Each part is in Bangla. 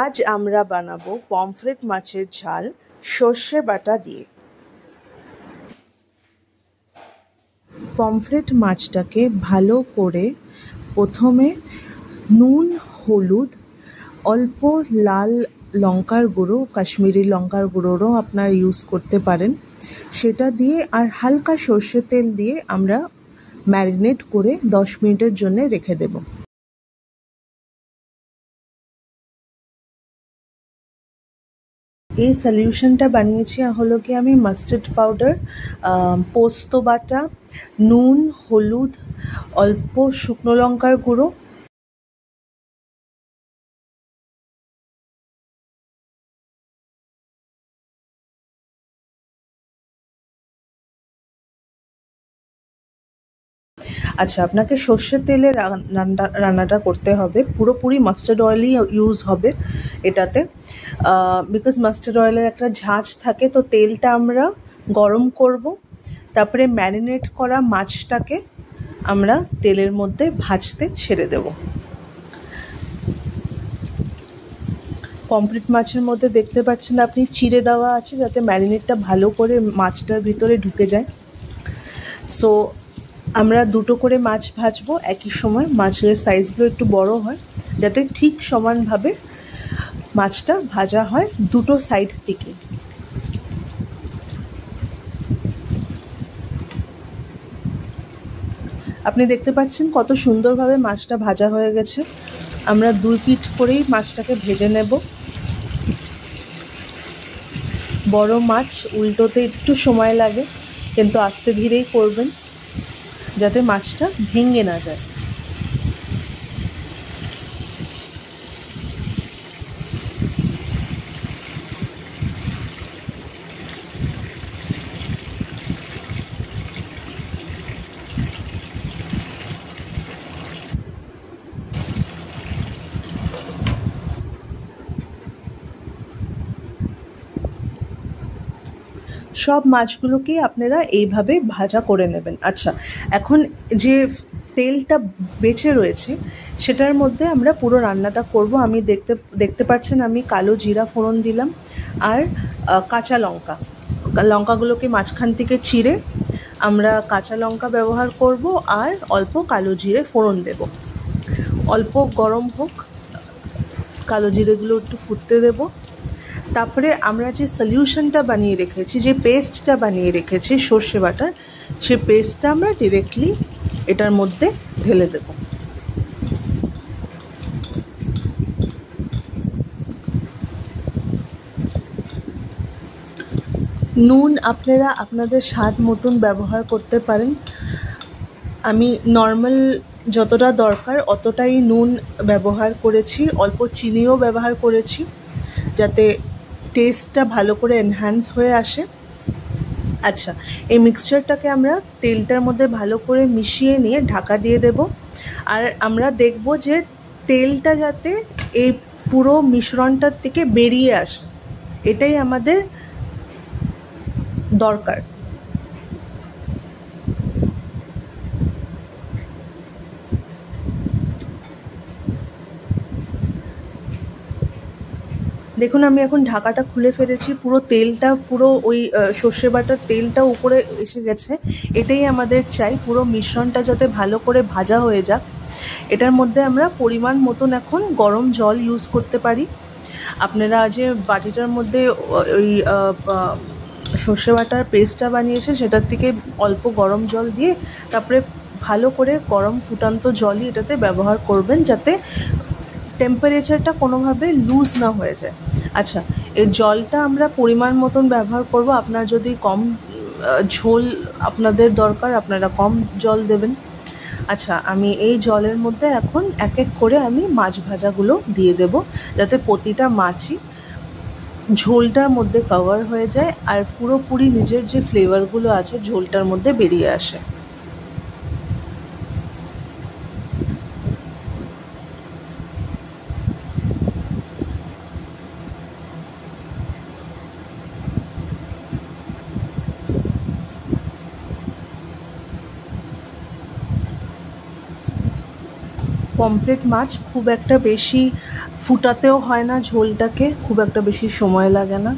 আজ আমরা বানাবো পমফ্রেট মাছের ঝাল সর্ষে বাটা দিয়ে। পমফ্রেট মাছটাকে ভালো করে প্রথমে নুন, হলুদ, অল্প লাল লঙ্কার গুঁড়ো, কাশ্মীরি লঙ্কার গুঁড়োরও আপনারা ইউজ করতে পারেন, সেটা দিয়ে আর হালকা সর্ষের তেল দিয়ে আমরা ম্যারিনেট করে 10 মিনিটের জন্য রেখে দেব। এই সলিউশনটা বানিয়েছি হলো কি আমি মাস্টার্ড পাউডার, পোস্ত বাটা, নুন, হলুদ, অল্প শুকনো লঙ্কার গুঁড়ো, আচ্ছা আপনাকে সর্ষের তেলে রান্নাটা করতে হবে, পুরোপুরি মাস্টার্ড অয়েলই ইউজ হবে এটাতে, বিকজ মাস্টার্ড অয়েলের একটা ঝাঁঝ থাকে, তো তেলটা আমরা গরম করব, তারপরে ম্যারিনেট করা মাছটাকে আমরা তেলের মধ্যে ভাজতে ছেড়ে দেব। পমফ্রেট মাছের মধ্যে দেখতে পাচ্ছেন আপনি চিড়ে দেওয়া আছে যাতে ম্যারিনেটটা ভালো করে মাছটার ভিতরে ঢুকে যায়। সো আমরা দুটো করে মাছ ভাজবো একই সময়, মাছের সাইজগুলো একটু বড় হয় যাতে ঠিক সমানভাবে মাছটা ভাজা হয় দুটো সাইড থেকে। আপনি দেখতে পাচ্ছেন কত সুন্দরভাবে মাছটা ভাজা হয়ে গেছে। আমরা 2 পিঠ করেই মাছটাকে ভেজে নেব। বড় মাছ উল্টোতে একটু সময় লাগে, কিন্তু আস্তে ধীরেই করবেন যাতে মাছটা ভেঙে না যায়। সব মাছগুলোকেই আপনারা এইভাবে ভাজা করে নেবেন। আচ্ছা, এখন যে তেলটা বেঁচে রয়েছে সেটার মধ্যে আমরা পুরো রান্নাটা করব। আমি দেখতে পাচ্ছেন আমি কালো জিরা ফোড়ন দিলাম আর কাঁচা লঙ্কাগুলোকে মাঝখান থেকে চিড়ে আমরা কাঁচা লঙ্কা ব্যবহার করব আর অল্প কালো জিরে ফোড়ন দেব। অল্প গরম হোক, কালো জিরেগুলো একটু ফুটতে দেব। তারপরে আমরা যে সলিউশনটা বানিয়ে রেখেছি, যে পেস্টটা বানিয়ে রেখেছি সর্ষে বাটার, সেই পেস্টটা আমরা ডিরেক্টলি এটার মধ্যে ঢেলে দেব। নুন আপনারা আপনাদের স্বাদ মতন ব্যবহার করতে পারেন। আমি নর্মাল যতটা দরকার অতটাই নুন ব্যবহার করেছি, অল্প চিনিও ব্যবহার করেছি যাতে টেস্টটা ভালো করে এনহ্যান্স হয়ে আসে। আচ্ছা, এই মিক্সচারটাকে আমরা তেলটার মধ্যে ভালো করে মিশিয়ে নিয়ে ঢাকা দিয়ে দেব। আর আমরা দেখব যে তেলটা যাতে এই পুরো মিশ্রণটার থেকে বেরিয়ে আসে, এটাই আমাদের দরকার। দেখুন আমি এখন ঢাকাটা খুলে ফেলেছি, পুরো তেলটা পুরো ওই সর্ষে বাটার তেলটা উপরে এসে গেছে। এটাই আমাদের চাই, পুরো মিশ্রণটা যাতে ভালো করে ভাজা হয়ে যাক। এটার মধ্যে আমরা পরিমাণ মতন এখন গরম জল ইউজ করতে পারি। আপনারা যে বাটিটার মধ্যে ওই সর্ষে বাটার পেস্টটা বানিয়েছে সেটার থেকে অল্প গরম জল দিয়ে তারপরে ভালো করে গরম ফুটন্ত জলই এটাতে ব্যবহার করবেন যাতে টেম্পারেচারটা কোনোভাবে লুজ না হয়ে যায়। আচ্ছা, এই জলটা আমরা পরিমাণ মতন ব্যবহার করব। আপনার যদি কম ঝোল আপনাদের দরকার আপনারা কম জল দেবেন। আচ্ছা, আমি এই জলের মধ্যে এখন এক এক করে আমি মাছ ভাজাগুলো দিয়ে দেব যাতে প্রতিটা মাছই ঝোলটার মধ্যে কভার হয়ে যায় আর পুরোপুরি নিজের যে ফ্লেভারগুলো আছে ঝোলটার মধ্যে বেরিয়ে আসে। পমফ্রেট মাছ খুব একটা বেশি ফুটাতেও হয় না ঝোলটাকে, খুব একটা বেশি সময় লাগে না,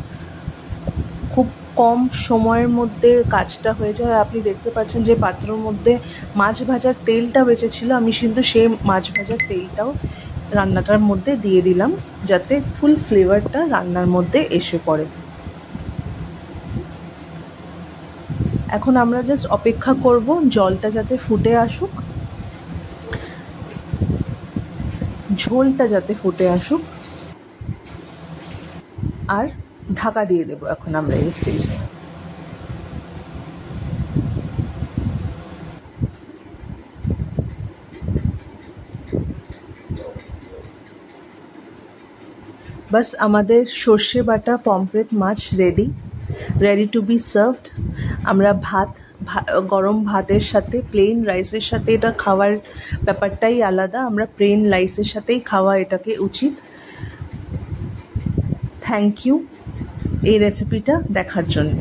খুব কম সময়ের মধ্যে কাজটা হয়ে যায়। আর আপনি দেখতে পাচ্ছেন যে পাত্রর মধ্যে মাছ ভাজার তেলটা বেঁচেছিল, আমি কিন্তু সেই মাছ ভাজার তেলটাও রান্নাটার মধ্যে দিয়ে দিলাম যাতে ফুল ফ্লেভারটা রান্নার মধ্যে এসে পড়ে। এখন আমরা জাস্ট অপেক্ষা করব জলটা যাতে ফুটে আসুক, ঝোলটা যাতে ফুটে আসুক, আর ঢাকা দিয়ে দেবো এখন আমরা এই স্টেজে। বাস আমাদের সর্ষে বাটা পমফ্রেট মাছ রেডি টু বি সার্ভড। আমরা গরম ভাতের সাথে, প্লেন রাইসের সাথে এটা খাওয়ার ব্যাপারটাই আলাদা, আমরা প্লেন রাইসের সাথেই খাওয়া এটাকে উচিত। থ্যাংক ইউ এই রেসিপিটা দেখার জন্য।